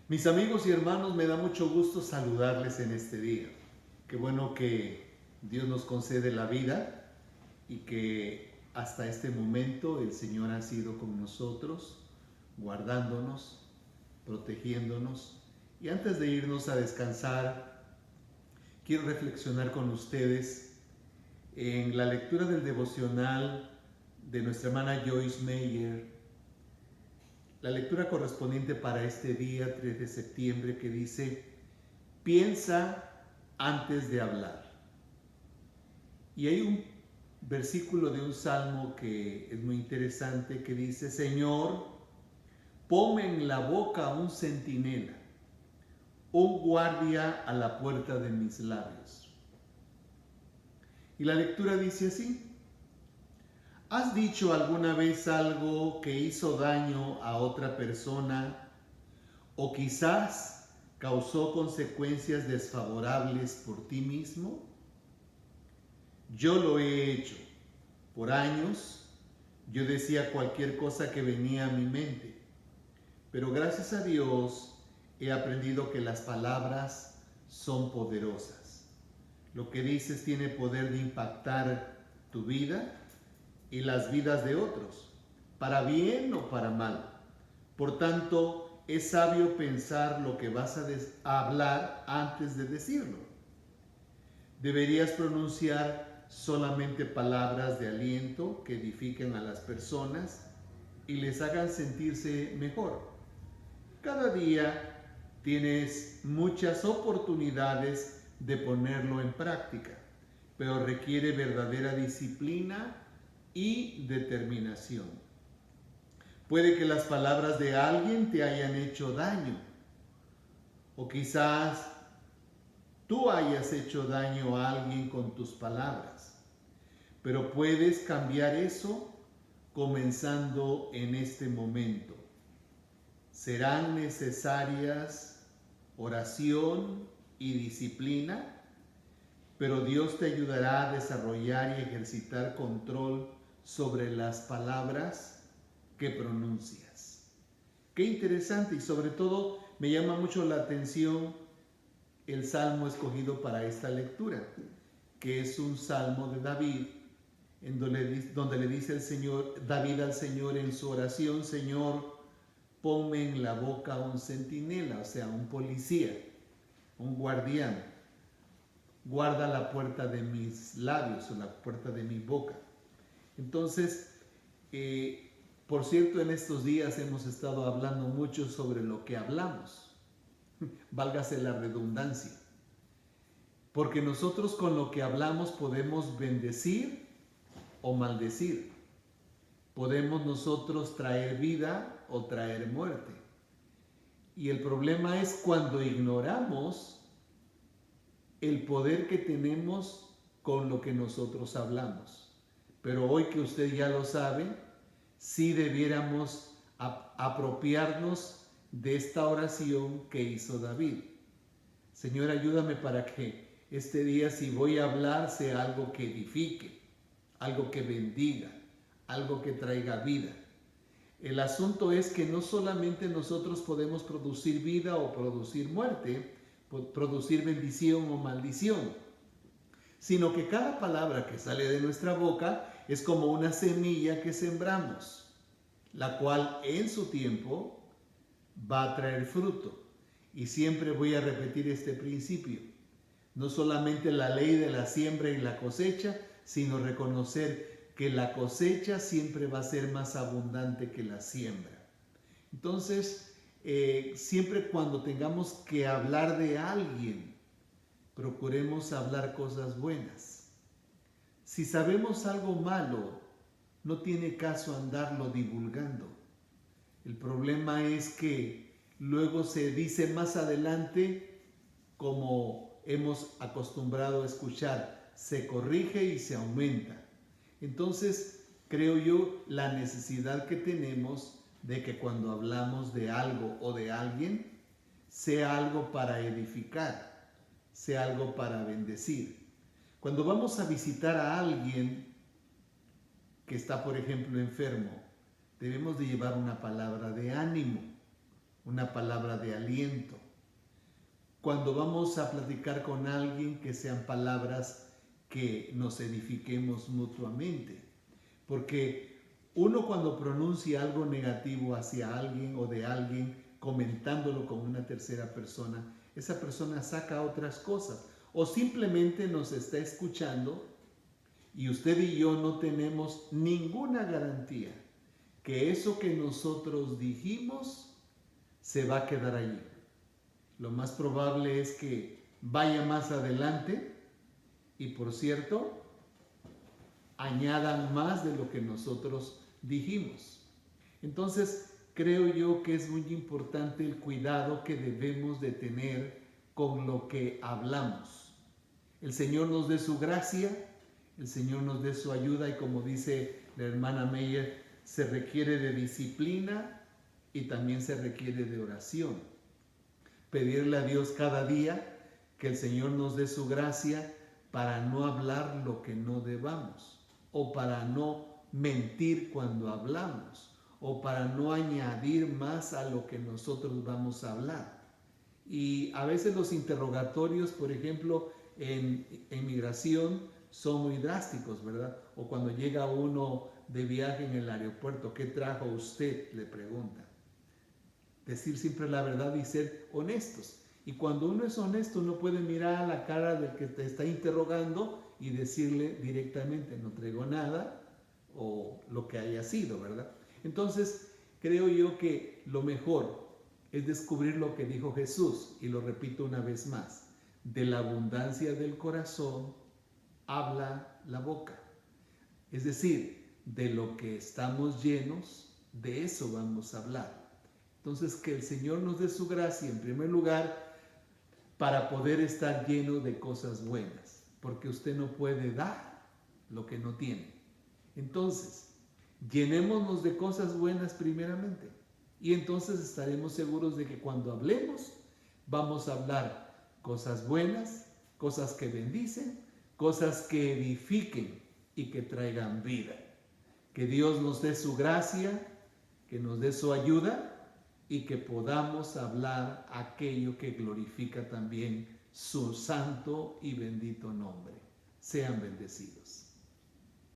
Mis amigos y hermanos, me da mucho gusto saludarles en este día. Qué bueno que Dios nos concede la vida y que hasta este momento el Señor ha sido con nosotros, guardándonos, protegiéndonos. Y antes de irnos a descansar, quiero reflexionar con ustedes en la lectura del devocional de nuestra hermana Joyce Meyer, la lectura correspondiente para este día 3 de septiembre, que dice: piensa antes de hablar. Y hay un versículo de un salmo que es muy interesante, que dice: Señor, ponme en la boca un centinela, un guardia a la puerta de mis labios. Y la lectura dice así: ¿has dicho alguna vez algo que hizo daño a otra persona o quizás causó consecuencias desfavorables por ti mismo? Yo lo he hecho. Por años yo decía cualquier cosa que venía a mi mente, pero gracias a Dios he aprendido que las palabras son poderosas. Lo que dices tiene poder de impactar tu vida y las vidas de otros, para bien o para mal. Por tanto, es sabio pensar lo que vas a hablar antes de decirlo. Deberías pronunciar solamente palabras de aliento que edifiquen a las personas y les hagan sentirse mejor. Cada día tienes muchas oportunidades de ponerlo en práctica, pero requiere verdadera disciplina y determinación. Puede que las palabras de alguien te hayan hecho daño, o quizás tú hayas hecho daño a alguien con tus palabras, pero puedes cambiar eso comenzando en este momento. Serán necesarias oración y disciplina, pero Dios te ayudará a desarrollar y ejercitar control sobre las palabras que pronuncias. Qué interesante, y sobre todo me llama mucho la atención el salmo escogido para esta lectura, que es un salmo de David, en donde le dice el Señor, David al Señor en su oración: Señor, ponme en la boca un centinela, o sea, un policía, un guardián. Guarda la puerta de mis labios o la puerta de mi boca. Entonces, por cierto, en estos días hemos estado hablando mucho sobre lo que hablamos, válgase la redundancia, porque nosotros con lo que hablamos podemos bendecir o maldecir, podemos nosotros traer vida o traer muerte. Y el problema es cuando ignoramos el poder que tenemos con lo que nosotros hablamos. Pero hoy que usted ya lo sabe, sí debiéramos apropiarnos de esta oración que hizo David. Señor, ayúdame para que este día, si voy a hablar, sea algo que edifique, algo que bendiga, algo que traiga vida. El asunto es que no solamente nosotros podemos producir vida o producir muerte, producir bendición o maldición, sino que cada palabra que sale de nuestra boca es como una semilla que sembramos, la cual en su tiempo va a traer fruto. Y siempre voy a repetir este principio: no solamente la ley de la siembra y la cosecha, sino reconocer que la cosecha siempre va a ser más abundante que la siembra. Entonces, siempre cuando tengamos que hablar de alguien, procuremos hablar cosas buenas. Si sabemos algo malo, no tiene caso andarlo divulgando. El problema es que luego se dice más adelante, como hemos acostumbrado a escuchar, se corrige y se aumenta. Entonces, creo yo la necesidad que tenemos de que cuando hablamos de algo o de alguien, sea algo para edificar, sea algo para bendecir. Cuando vamos a visitar a alguien que está, por ejemplo, enfermo, debemos de llevar una palabra de ánimo. una palabra de aliento. Cuando vamos a platicar con alguien, que sean palabras que nos edifiquemos mutuamente. Porque uno cuando pronuncia algo negativo hacia alguien o de alguien, comentándolo con una tercera persona, esa persona saca otras cosas o simplemente nos está escuchando y usted y yo no tenemos ninguna garantía que eso que nosotros dijimos se va a quedar allí. Lo más probable es que vaya más adelante y, por cierto, añadan más de lo que nosotros dijimos. Entonces, creo yo que es muy importante el cuidado que debemos de tener con lo que hablamos. El Señor nos dé su gracia, el Señor nos dé su ayuda, y como dice la hermana Meyer, se requiere de disciplina y también se requiere de oración. Pedirle a Dios cada día que el Señor nos dé su gracia para no hablar lo que no debamos, o para no mentir cuando hablamos, o para no añadir más a lo que nosotros vamos a hablar. Y a veces los interrogatorios, por ejemplo, en migración son muy drásticos, ¿verdad? O cuando llega uno de viaje en el aeropuerto, ¿qué trajo usted?, le pregunta. Decir siempre la verdad y ser honestos. Y cuando uno es honesto, uno puede mirar a la cara del que te está interrogando y decirle directamente, no traigo nada, o lo que haya sido, ¿verdad? Entonces, creo yo que lo mejor es descubrir lo que dijo Jesús, y lo repito una vez más: de la abundancia del corazón habla la boca. Es decir, de lo que estamos llenos, de eso vamos a hablar. Entonces, que el Señor nos dé su gracia, en primer lugar, para poder estar lleno de cosas buenas, porque usted no puede dar lo que no tiene. Entonces, llenémonos de cosas buenas primeramente, y entonces estaremos seguros de que cuando hablemos, vamos a hablar cosas buenas, cosas que bendicen, cosas que edifiquen y que traigan vida. Que Dios nos dé su gracia, que nos dé su ayuda, y que podamos hablar aquello que glorifica también su santo y bendito nombre. Sean bendecidos.